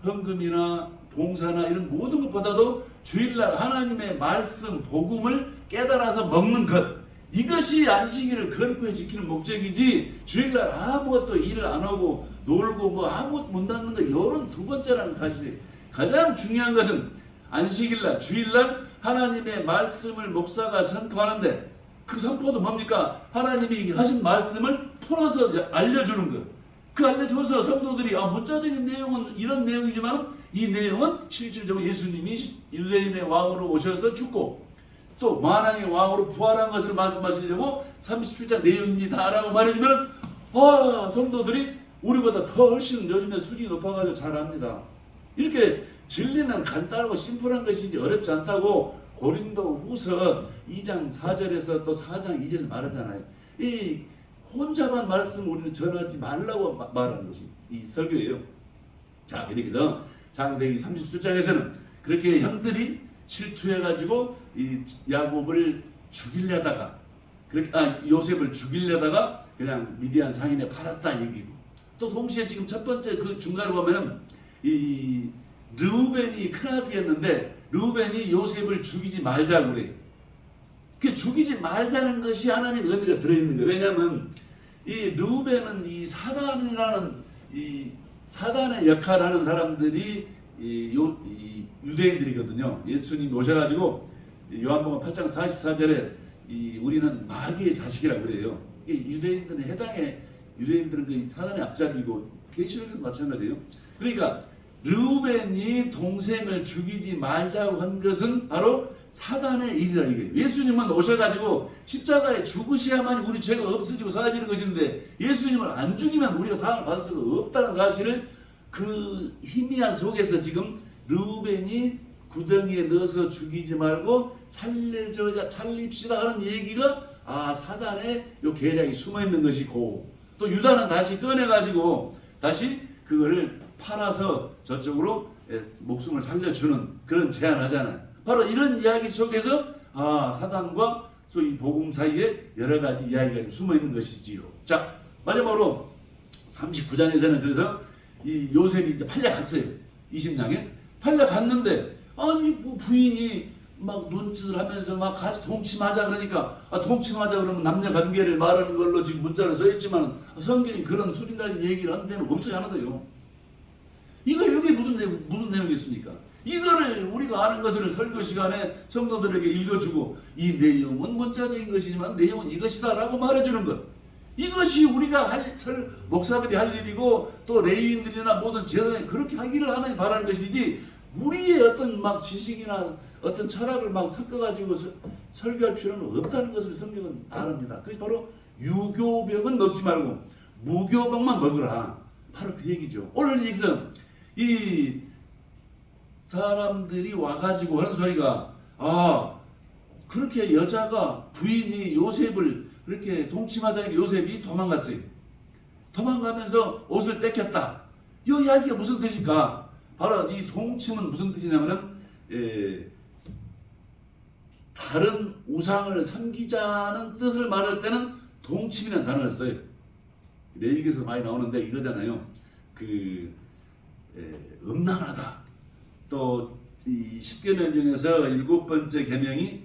헌금이나 봉사나 이런 모든 것보다도 주일날 하나님의 말씀, 복음을 깨달아서 먹는 것, 이것이 안식일을 거룩하게 지키는 목적이지 주일날 아무것도 일을 안 하고 놀고 뭐 아무것도 못 낳는 것 이런 두 번째라는 사실이 가장 중요한 것은 안식일날 주일날 하나님의 말씀을 목사가 선포하는데 그 선포도 뭡니까? 하나님이 하신 말씀을 풀어서 알려주는 것. 그 알려줘서 성도들이 문자적인 내용은 이런 내용이지만 이 내용은 실질적으로 예수님이 유대인의 왕으로 오셔서 죽고 또 만왕의 왕으로 부활한 것을 말씀하시려고 37장 내용입니다 라고 말해주면 성도들이 우리보다 더 훨씬 요즘에 수준이 높아가지고 잘합니다. 이렇게 진리는 간단하고 심플한 것이지 어렵지 않다고 고린도 후서 2장 4절에서 또 4장 2절에서 말하잖아요. 이 혼자만 말씀 우리는 전하지 말라고 말하는 것이 이 설교예요. 자, 그렇게 해서 창세기 37장에서는 그렇게 형들이 실투해가지고 이 야곱을 죽이려다가 요셉을 죽이려다가 그냥 미디안 상인에 팔았다 얘기고 또 동시에 지금 첫 번째 그 중간에 보면은 이 르우벤이 큰아들이었는데 르우벤이 요셉을 죽이지 말자고 그래요. 그 죽이지 말자는 것이 하나님 의미가 들어있는 거예요. 왜냐하면 이 르우벤은 이 사단이라는 이 사단의 역할을 하는 사람들이 이 유대인들이거든요. 예수님 오셔가지고 요한복음 8장 44절에 우리는 마귀의 자식이라고 그래요. 유대인들은 유대인들은 그 사단의 앞잡이고 계시록에도 마찬가지예요. 그러니까 르우벤이 동생을 죽이지 말자고 한 것은 바로 사단의 일이다 이거예요. 예수님은 오셔가지고 십자가에 죽으셔야만 우리 죄가 없어지고 사라지는 것인데 예수님을 안 죽이면 우리가 사함을 받을 수가 없다는 사실을 그 희미한 속에서 지금 르우벤이 구덩이에 넣어서 죽이지 말고 살립시다 하는 얘기가 사단의 요 계략이 숨어있는 것이고 또 유다는 다시 꺼내가지고 다시 그거를 팔아서 저쪽으로 목숨을 살려주는 그런 제안하잖아요. 바로 이런 이야기 속에서 사단과 이 복음 사이에 여러 가지 이야기가 숨어있는 것이지요. 자, 마지막으로 39장에서는 그래서 이 요셉이 이제 팔려갔어요. 20냥에 팔려갔는데 부인이 막 눈짓을 하면서 막 같이 동침하자 그러니까 동침하자 그러면 남녀 관계를 말하는 걸로 지금 문자는 써있지만 성경이 그런 수린다는 얘기를 하는 데는 없어요. 하나도요. 이게 무슨 내용이겠습니까? 이거를 우리가 아는 것을 설교 시간에 성도들에게 읽어주고 이 내용은 문자적인 것이지만 내용은 이것이다 라고 말해주는 것, 이것이 우리가 목사들이 할 일이고 또 레위인들이나 모든 제사장이 그렇게 하기를 하나님 바라는 것이지 우리의 어떤 막 지식이나 어떤 철학을 막 섞어가지고 설교할 필요는 없다는 것을 성경은 말합니다. 그것이 바로 유교병은 먹지 말고 무교병만 먹으라, 바로 그 얘기죠. 오늘 여기서 이 사람들이 와가지고 하는 소리가 그렇게 여자가 부인이 요셉을 그렇게 동침하다니까 요셉이 도망갔어요. 도망가면서 옷을 뺏겼다. 이 이야기가 무슨 뜻일까? 바로 이 동침은 무슨 뜻이냐면은 다른 우상을 섬기자는 뜻을 말할 때는 동침이라는 단어를 써요. 레위기에서 많이 나오는데 이거잖아요. 음란하다. 또 이 10계명 중에서 7번째 계명이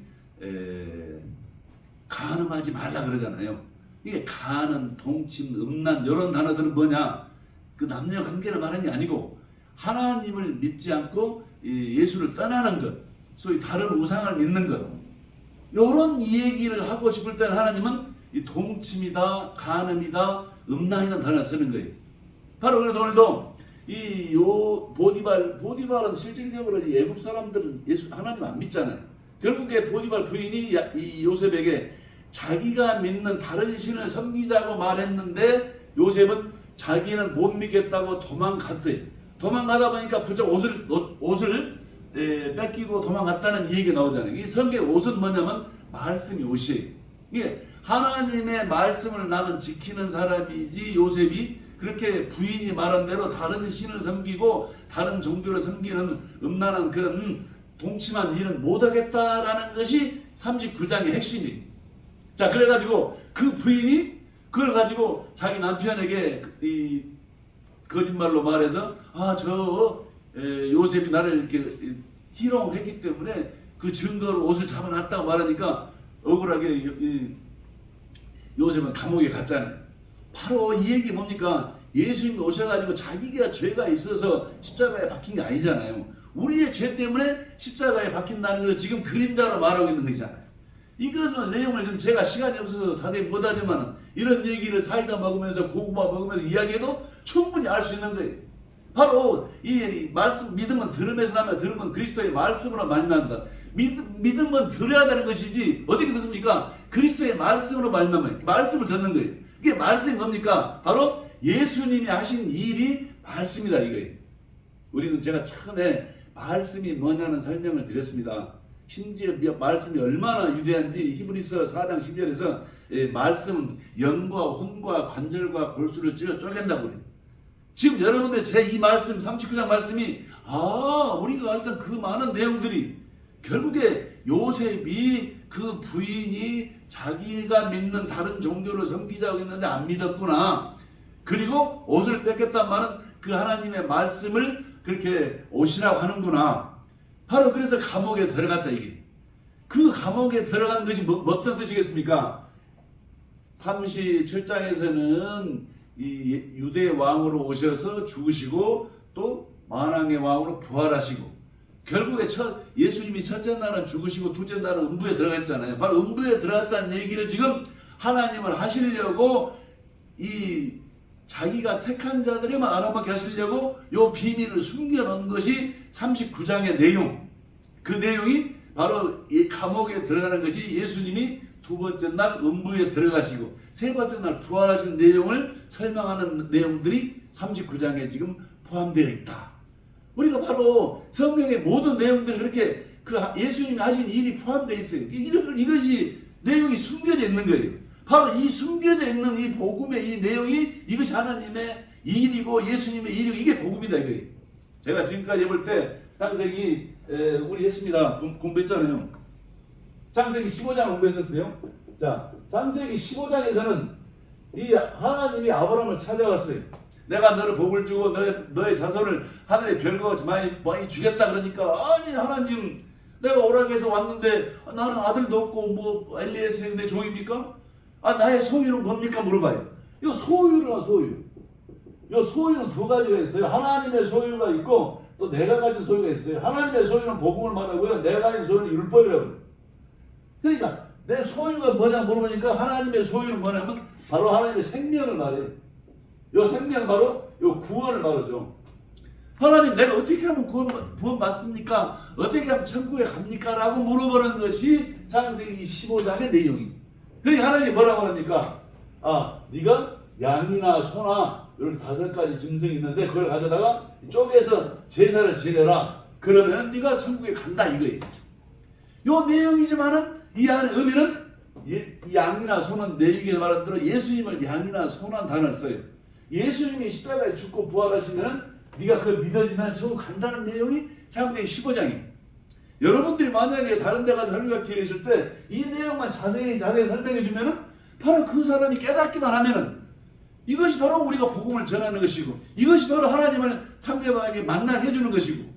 간음하지 말라 그러잖아요. 이게 간음, 동침, 음란 이런 단어들은 뭐냐? 그 남녀 관계를 말하는 게 아니고 하나님을 믿지 않고 예수를 떠나는 것, 소위 다른 우상을 믿는 것, 이런 얘기를 하고 싶을 때는 하나님은 이 동침이다, 간음이다, 음란이라는 단어를 쓰는 거예요. 바로 그래서 오늘도 보디발은 실질적으로 애굽 사람들은 하나님 안 믿잖아요. 결국에 보디발 부인이 이 요셉에게 자기가 믿는 다른 신을 섬기자고 말했는데 요셉은 자기는 못 믿겠다고 도망갔어요. 도망가다 보니까 부쩍 옷을 뺏기고 도망갔다는 얘기가 나오잖아요. 이 성경의 옷은 뭐냐면 말씀이 옷이에요. 이게 하나님의 말씀을 나는 지키는 사람이지 요셉이 그렇게 부인이 말한 대로 다른 신을 섬기고 다른 종교를 섬기는 음란한 그런 동침한 일은 못하겠다라는 것이 39장의 핵심이에요. 자, 그래가지고 그 부인이 그걸 가지고 자기 남편에게 이 거짓말로 말해서 요셉이 나를 이렇게 희롱했기 때문에 그 증거로 옷을 잡아놨다고 말하니까 억울하게 요셉은 감옥에 갔잖아요. 바로 이 얘기 뭡니까? 예수님이 오셔가지고 자기가 죄가 있어서 십자가에 박힌 게 아니잖아요. 우리의 죄 때문에 십자가에 박힌다는 걸 지금 그림자로 말하고 있는 것이잖아요. 이것은 내용을 좀 제가 시간이 없어서 자세히 못하지만 이런 얘기를 사이다 먹으면서 고구마 먹으면서 이야기해도 충분히 알 수 있는 거예요. 바로 이 말씀, 믿음은 들음에서 나면 들음은 그리스도의 말씀으로 많이 난다. 믿음은 들어야 되는 것이지 어떻게 듣습니까? 그리스도의 말씀으로 말미암아 말씀을 듣는 거예요. 이게 말씀이 뭡니까? 바로 예수님이 하신 일이 말씀이다 이거예요. 우리는 제가 처음에 말씀이 뭐냐는 설명을 드렸습니다. 심지어 말씀이 얼마나 위대한지 히브리서 4장 12절에서 말씀은 영과 혼과 관절과 골수를 찔러 쪼갠다고 그래요. 지금 여러분들 제 이 말씀 39장 말씀이 우리가 알던 그 많은 내용들이 결국에 요셉이 그 부인이 자기가 믿는 다른 종교를 섬기자고 했는데 안 믿었구나. 그리고 옷을 뺏겼단 말은 그 하나님의 말씀을 그렇게 옷이라고 하는구나. 바로 그래서 감옥에 들어갔다 이게. 그 감옥에 들어간 것이 어떤 뜻이겠습니까? 37장에서는 이 유대 왕으로 오셔서 죽으시고 또 만왕의 왕으로 부활하시고 결국에 예수님이 첫째 날은 죽으시고 둘째 날은 음부에 들어갔잖아요. 바로 음부에 들어갔다는 얘기를 지금 하나님을 하시려고 이 자기가 택한 자들에만 알아먹게 하시려고 이 비밀을 숨겨놓은 것이 39장의 내용. 그 내용이 바로 이 감옥에 들어가는 것이 예수님이 두 번째 날 음부에 들어가시고 세 번째 날 부활하신 내용을 설명하는 내용들이 39장에 지금 포함되어 있다. 우리가 바로 성경의 모든 내용들이 그렇게 그 예수님이 하신 일이 포함되어 있어요. 이것이 내용이 숨겨져 있는 거예요. 바로 이 숨겨져 있는 이 복음의 이 내용이 이것이 하나님의 일이고 예수님의 일이고 이게 복음이다 이거예요. 제가 지금까지 해볼 때 창세기 우리 했습니다. 공부했잖아요. 창세기 15장 공부했었어요. 자, 창세기 15장에서는 이 하나님이 아브라함을 찾아왔어요. 내가 너를 복을 주고 너의 자손을 하늘의 별과 같이 많이 주겠다 그러니까 아니 하나님 내가 오락에서 왔는데 나는 아들도 없고 뭐 엘리에셀 내 종입니까? 나의 소유는 뭡니까 물어봐요. 이거 소유는 소유. 이 소유는 두 가지가 있어요. 하나님의 소유가 있고 또 내가 가진 소유가 있어요. 하나님의 소유는 복음을 말하고요. 내가 가진 소유는 율법이라고 해요. 그러니까 내 소유가 뭐냐 물어보니까 하나님의 소유는 뭐냐면 바로 하나님의 생명을 말해요. 이 생명은 바로 이 구원을 말하죠. 하나님 내가 어떻게 하면 구원 받습니까? 어떻게 하면 천국에 갑니까? 라고 물어보는 것이 창세기 15장의 내용이에요. 그러니까 하나님이 뭐라고 하니까 네가 양이나 소나 이렇게 5가지 짐승이 있는데 그걸 가져다가 쪼개서 제사를 지내라. 그러면 네가 천국에 간다 이거예요. 요 내용이지만은 이 안에 의미는 양이나 소는 레위기에 말한 대로 예수님을 양이나 소란 단어를 써요. 예수님이 십자가에 죽고 부활하시면은 네가 그걸 믿어지면 천국 간다는 내용이 창세기 15장이에요. 여러분들이 만약에 다른 데 가서 설교학교에 있을 때 이 내용만 자세히 설명해 주면은 바로 그 사람이 깨닫기만 하면은 이것이 바로 우리가 복음을 전하는 것이고 이것이 바로 하나님을 상대방에게 만나게 해주는 것이고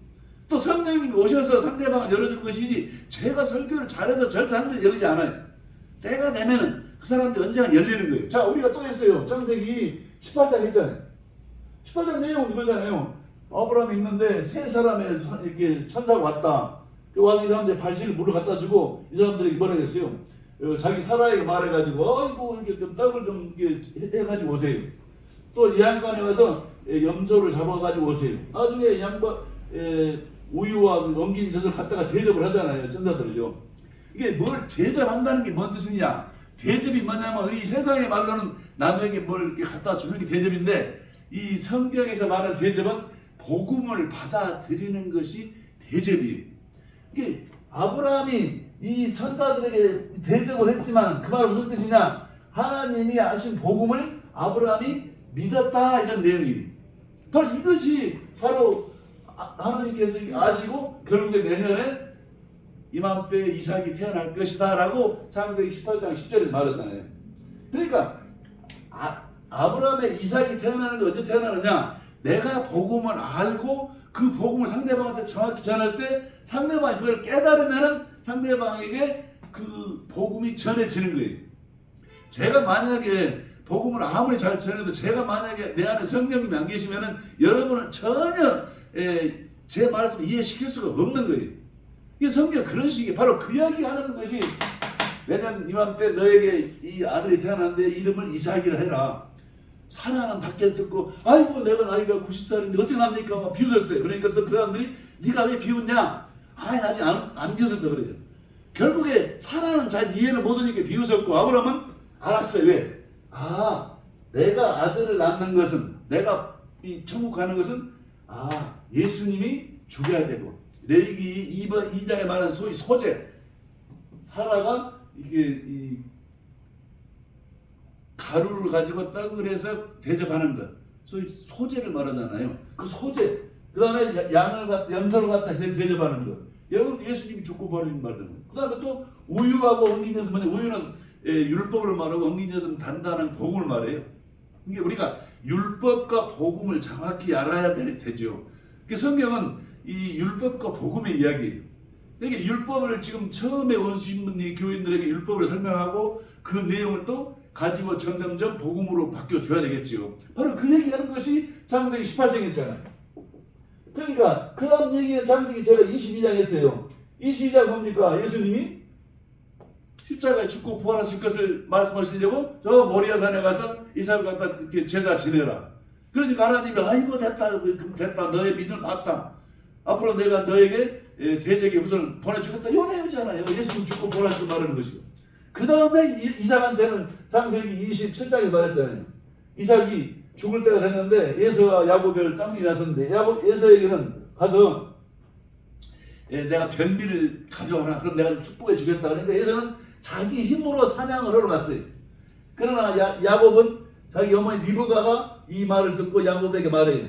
또 성령님이 오셔서 상대방을 열어주는 것이지 제가 설교를 잘해서 절대 하는데 열리지 않아요. 때가 되면은 그 사람들이 언젠가 열리는 거예요. 자, 우리가 또 했어요. 창세기 18장 했잖아요. 18장 내용 이거잖아요. 아브라함이 있는데 세 사람의 이렇게 천사가 왔다. 와서 이 사람들이 발실을 물을 갖다 주고 이 사람들이 뭐라 그랬어요? 자기 사라에게 말해가지고 어이구 이렇게 좀 떡을 좀 이렇게 해가지고 오세요. 또 양간에 와서 염소를 잡아가지고 오세요. 나중에 우유와 엉긴 젖을 갖다가 대접을 하잖아요. 천사들을요. 이게 뭘 대접한다는 게 뭔 뜻이냐? 대접이 뭐냐면 이 세상의 말로는 남에게 뭘 이렇게 갖다 주는 게 대접인데 이 성경에서 말하는 대접은 복음을 받아들이는 것이 대접이에요. 이게 아브라함이 이 천사들에게 대접을 했지만 그 말은 무슨 뜻이냐? 하나님이 하신 복음을 아브라함이 믿었다 이런 내용이에요. 바로 이것이 바로 하나님께서 아시고 결국에 내년에 이맘때 이삭이 태어날 것이다 라고 창세기 18장 10절에서 말했잖아요. 그러니까 아브라함의 이삭이 태어나는 게 언제 태어나느냐? 내가 복음을 알고 그 복음을 상대방한테 정확히 전할 때 상대방이 그걸 깨달으면 상대방에게 그 복음이 전해지는 거예요. 제가 만약에 복음을 아무리 잘 전해도 제가 만약에 내 안에 성령님이 안 계시면 여러분은 전혀 제 말씀을 이해시킬 수가 없는 거예요. 이 성경 그런 식이 바로 그 이야기 하는 것이 내년 이맘때 너에게 이 아들이 태어났는데 이름을 이삭이라 해라. 사라는 밖에 듣고 아이고 내가 나이가 90살인데 어떻게 납니까? 막 비웃었어요. 그러니까 그 사람들이 네가 왜 비웃냐? 아이 아직 안 비웃었다 그래요. 결국에 사라는 잘 이해를 못하니까 비웃었고 아브라함은 알았어요. 왜? 내가 아들을 낳는 것은 내가 이 천국 가는 것은 예수님이 죽여야 되고 레위기 2장에 말하는 소위 소재 사라가 이게 가루를 가지고 떡을 해서 대접하는 것 소위 소재를 말하잖아요. 그 소재 그 다음에 염소를 갖다 대접하는 것 여러분 예수님이 죽고 버리신 말이잖아요. 그 다음에 또 우유하고 엉긴 녀석 우유는 율법을 말하고 엉긴 녀석은 단단한 복음을 말해요. 이게 우리가 율법과 복음을 정확히 알아야 되죠. 성경은 이 율법과 복음의 이야기예요. 이게 율법을 지금 처음에 오신 분이 교인들에게 율법을 설명하고 그 내용을 또 가지고 점점점 복음으로 바뀌어줘야 되겠죠. 바로 그 얘기하는 것이 창세기 18장이었잖아요. 그러니까 그 다음 얘기는 창세기 제가 22장 했어요. 22장 뭡니까? 예수님이 십자가에 죽고 부활하실 것을 말씀하시려고 저 모리아산에 가서 이삭을 갖다 이렇게 제사 지내라. 그러니까 하나님이 아이고 됐다 너의 믿음을 봤다. 앞으로 내가 너에게 대적의 우선을 보내주겠다. 요 내용이잖아요. 예수님 죽고 부활하시고 말하는 것이고. 그 다음에 이삭한테는 창세기 27장에 말했잖아요. 이삭이 죽을 때가 됐는데 에서와 야곱을 쌍둥이 낳았는데 에서에게는 가서 내가 별미를 가져와라. 그럼 내가 축복해 주겠다. 그러니까 에서는 자기 힘으로 사냥을 하러 갔어요. 그러나 야곱은 자기 어머니 리브가가 이 말을 듣고 야곱에게 말해요.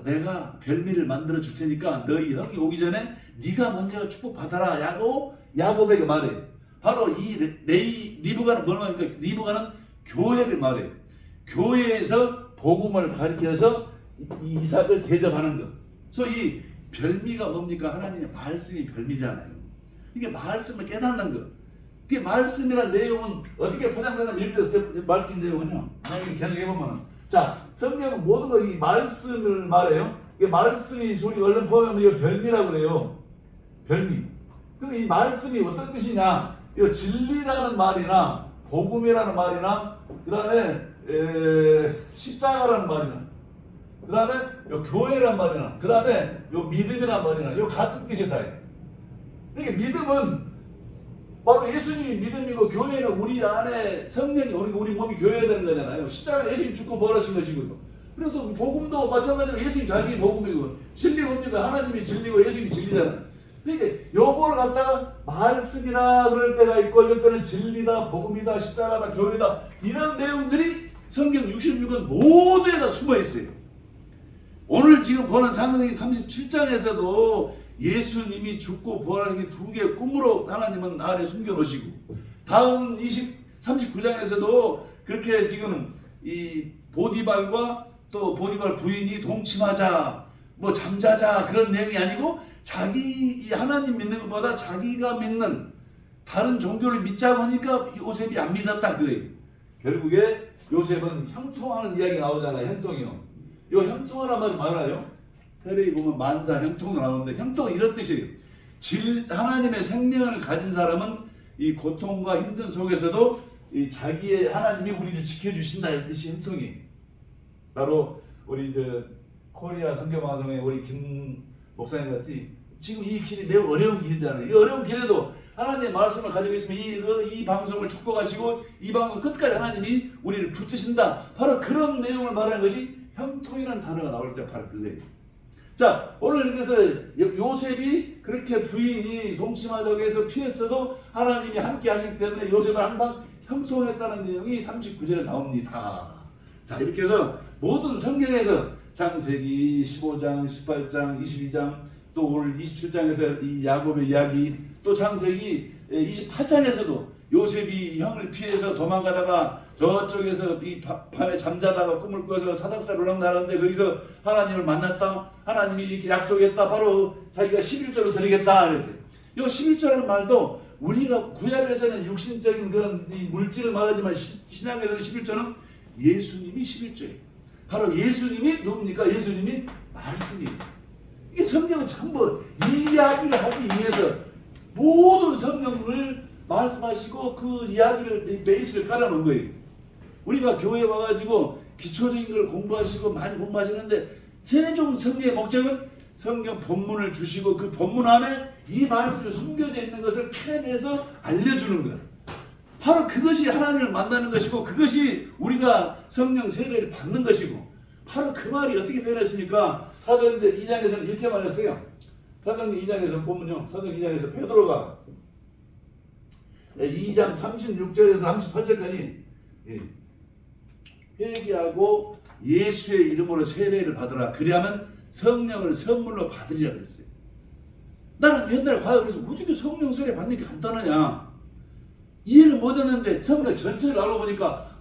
내가 별미를 만들어 줄 테니까 너희 형이 오기 전에 네가 먼저 축복 받아라. 야곱에게 말해요. 바로 이 리브가는 뭘 말합니까? 리브가는 교회를 말해요. 교회에서 복음을 가르쳐서 이삭을 대접하는 것. 그래서 이 별미가 뭡니까? 하나님의 말씀이 별미잖아요. 이게 말씀을 깨닫는 것. 이게 말씀이라는 내용은 어떻게 포장되냐면 이렇게 말씀 내용은요. 계속 해보면 자 성경은 모든 걸 이 말씀을 말해요. 이게 말씀이 소리 얼른 보면 이거 별미라고 그래요. 별미. 근데 이 말씀이 어떤 뜻이냐? 이거 진리라는 말이나 복음이라는 말이나 그 다음에 십자가라는 말이나 그 다음에 교회란 말이나 그 다음에 믿음이란 말이나 요 같은 뜻이 다예요. 그러니까 믿음은 바로 예수님이 믿음이고 교회는 우리 안에 성령이 우리 몸이 교회가 되는 거잖아요. 십자가는 예수님 죽고 부활하신 것이고 그래도 복음도 마찬가지로 예수님 자신이 복음이고 진리 뭡니까? 하나님이 진리고 예수님이 진리잖아요. 그러니까 요걸 갖다가 말씀이라 그럴 때가 있고 어떨 때는 진리다, 복음이다, 십자가다, 교회다 이런 내용들이 성경 66권 모두에다 숨어 있어요. 오늘 지금 보는 창세기 37장에서도 예수님이 죽고 부활하신 두 개의 꿈으로 하나님은 안에 숨겨놓으시고 다음 39장에서도 그렇게 지금 이 보디발과 또 보디발 부인이 동침하자 뭐 잠자자 그런 내용이 아니고 자기 하나님 믿는 것보다 자기가 믿는 다른 종교를 믿자고 하니까 요셉이 안 믿었다 그거예요. 결국에 요셉은 형통하는 이야기 나오잖아요. 형통이요. 요 형통하란 말이 많아요. 테레비 보면 만사 형통도 나오는데 형통은 이런 뜻이에요. 하나님의 생명을 가진 사람은 이 고통과 힘든 속에서도 이 자기의 하나님이 우리를 지켜주신다 이런 뜻이 형통이에요. 바로 우리 코리아 선교방송의 우리 김 목사님 같이 지금 이 길이 매우 어려운 길이잖아요. 이 어려운 길에도 하나님의 말씀을 가지고 있으면 이 방송을 축복하시고 이 방송 끝까지 하나님이 우리를 붙드신다. 바로 그런 내용을 말하는 것이 형통이라는 단어가 나올 때 바로 그거예요. 자, 오늘 그래서 요셉이 그렇게 부인이 동침하다고 해서 피했어도 하나님이 함께 하시기 때문에 요셉은 항상 형통했다는 내용이 39절에 나옵니다. 자, 이렇게 해서 모든 성경에서 창세기 15장, 18장, 22장 또 오늘 27장에서 이 야곱의 이야기 또 창세기 28장에서도 요셉이 형을 피해서 도망가다가 저쪽에서 이 밤에 잠자다가 꿈을 꾸어서 사닥다를 올라가는데 거기서 하나님을 만났다. 하나님이 이렇게 약속했다. 바로 자기가 11조를 드리겠다 그랬어요. 이 11조라는 말도 우리가 구약에서는 육신적인 그런 물질을 말하지만 신약에서는 11조는 예수님이 11조예요. 바로 예수님이 누굽니까? 예수님이 말씀이에요. 이게 성경은 전부 이야기를 하기 위해서 모든 성경을 말씀하시고 그 이야기를 베이스를 깔아놓은 거예요. 우리가 교회에 와가지고 기초적인 걸 공부하시고 많이 공부하시는데 최종 성경의 목적은 성경 본문을 주시고 그 본문 안에 이 말씀이 숨겨져 있는 것을 캐내서 알려주는 거예요. 바로 그것이 하나님을 만나는 것이고 그것이 우리가 성령 세례를 받는 것이고 바로 그 말이 어떻게 표현했습니까? 사도행전 2장에서는 이렇게 말했어요. 사도행전 2장에서 보면요. 사도행전 2장에서 베드로가 2장 36절에서 38절까지 회개하고 예수의 이름으로 세례를 받으라. 그리하면 성령을 선물로 받으리라 그랬어요. 나는 옛날에 봐요. 그래서 어떻게 성령 세례 받는 게 간단하냐. 이해를 못했는데 성경 전체를 알고 보니까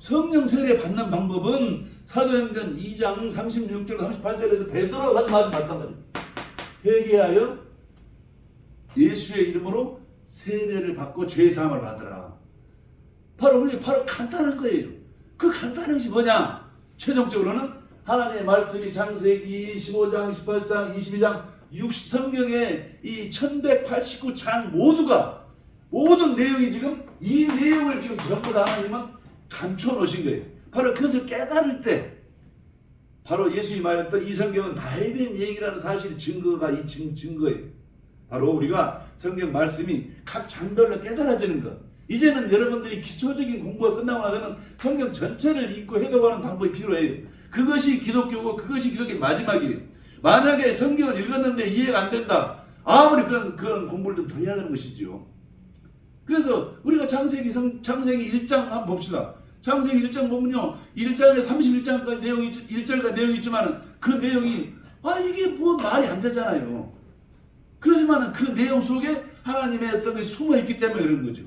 성령 세례 받는 방법은 사도행전 2장 36절 38절에서 베드로가 하는 말을 맞단 말이에요. 회개하여 예수의 이름으로 세례를 받고 죄 사함을 받으라. 바로 간단한 거예요. 그 간단한 것이 뭐냐? 최종적으로는 하나님의 말씀이 창세기 15장, 18장, 22장, 60 성경의 이 1189장 모든 내용이 지금 이 내용을 지금 전부 다 하나님은 감춰 놓으신 거예요. 바로 그것을 깨달을 때 바로 예수님이 말했던 이 성경은 나에 대한 얘기라는 사실 증거가 이 증거예요. 바로 우리가 성경 말씀이 각 장별로 깨달아지는 것. 이제는 여러분들이 기초적인 공부가 끝나고 나서는 성경 전체를 읽고 해독하는 방법이 필요해요. 그것이 기독교고 그것이 기독교의 마지막이에요. 만약에 성경을 읽었는데 이해가 안 된다. 아무리 그런 공부를 좀 더 해야 되는 것이죠. 그래서 우리가 창세기 1장 한번 봅시다. 창세기 1장 보면요. 1장에 31장까지 내용이 1절까지 내용이 있지만 그 내용이 이게 뭐 말이 안 되잖아요. 그렇지만 그 내용 속에 하나님의 어떤 것이 숨어 있기 때문에 그런 거죠.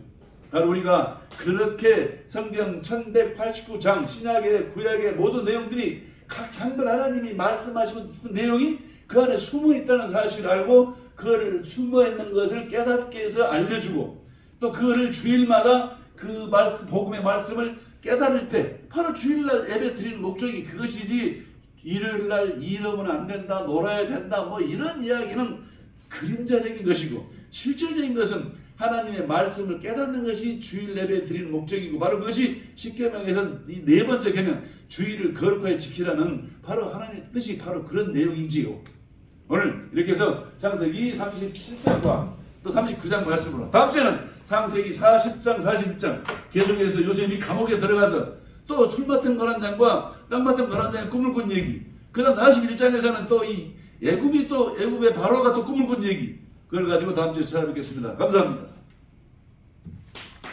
바로 우리가 그렇게 성경 1189장 신약의 구약의 모든 내용들이 각 장별 하나님이 말씀하시는 내용이 그 안에 숨어 있다는 사실을 알고 그거를 숨어 있는 것을 깨닫게 해서 알려주고 또 그거를 주일마다 그 말씀 복음의 말씀을 깨달을 때 바로 주일날 예배 드리는 목적이 그것이지 일요일날 일하면 안 된다 놀아야 된다 뭐 이런 이야기는 그림자적인 것이고 실질적인 것은 하나님의 말씀을 깨닫는 것이 주일 예배 드리는 목적이고 바로 그것이 십계명에서 이 네 번째 계명 주일을 거룩하게 지키라는 바로 하나님의 뜻이 바로 그런 내용이지요. 오늘 이렇게 해서 창세기 37장과 또 39장 말씀으로 다음 주에는 창세기 40장 41장 개종에서 요셉이 감옥에 들어가서 또 술 맡은 고난장과 땅 맡은 고난장의 꿈을 꾼 얘기. 그 다음 41장에서는 또 이 애굽의 바로가 또 꿈을 꾼 얘기. 그걸 가지고 다음 주에 찾아뵙겠습니다. 감사합니다.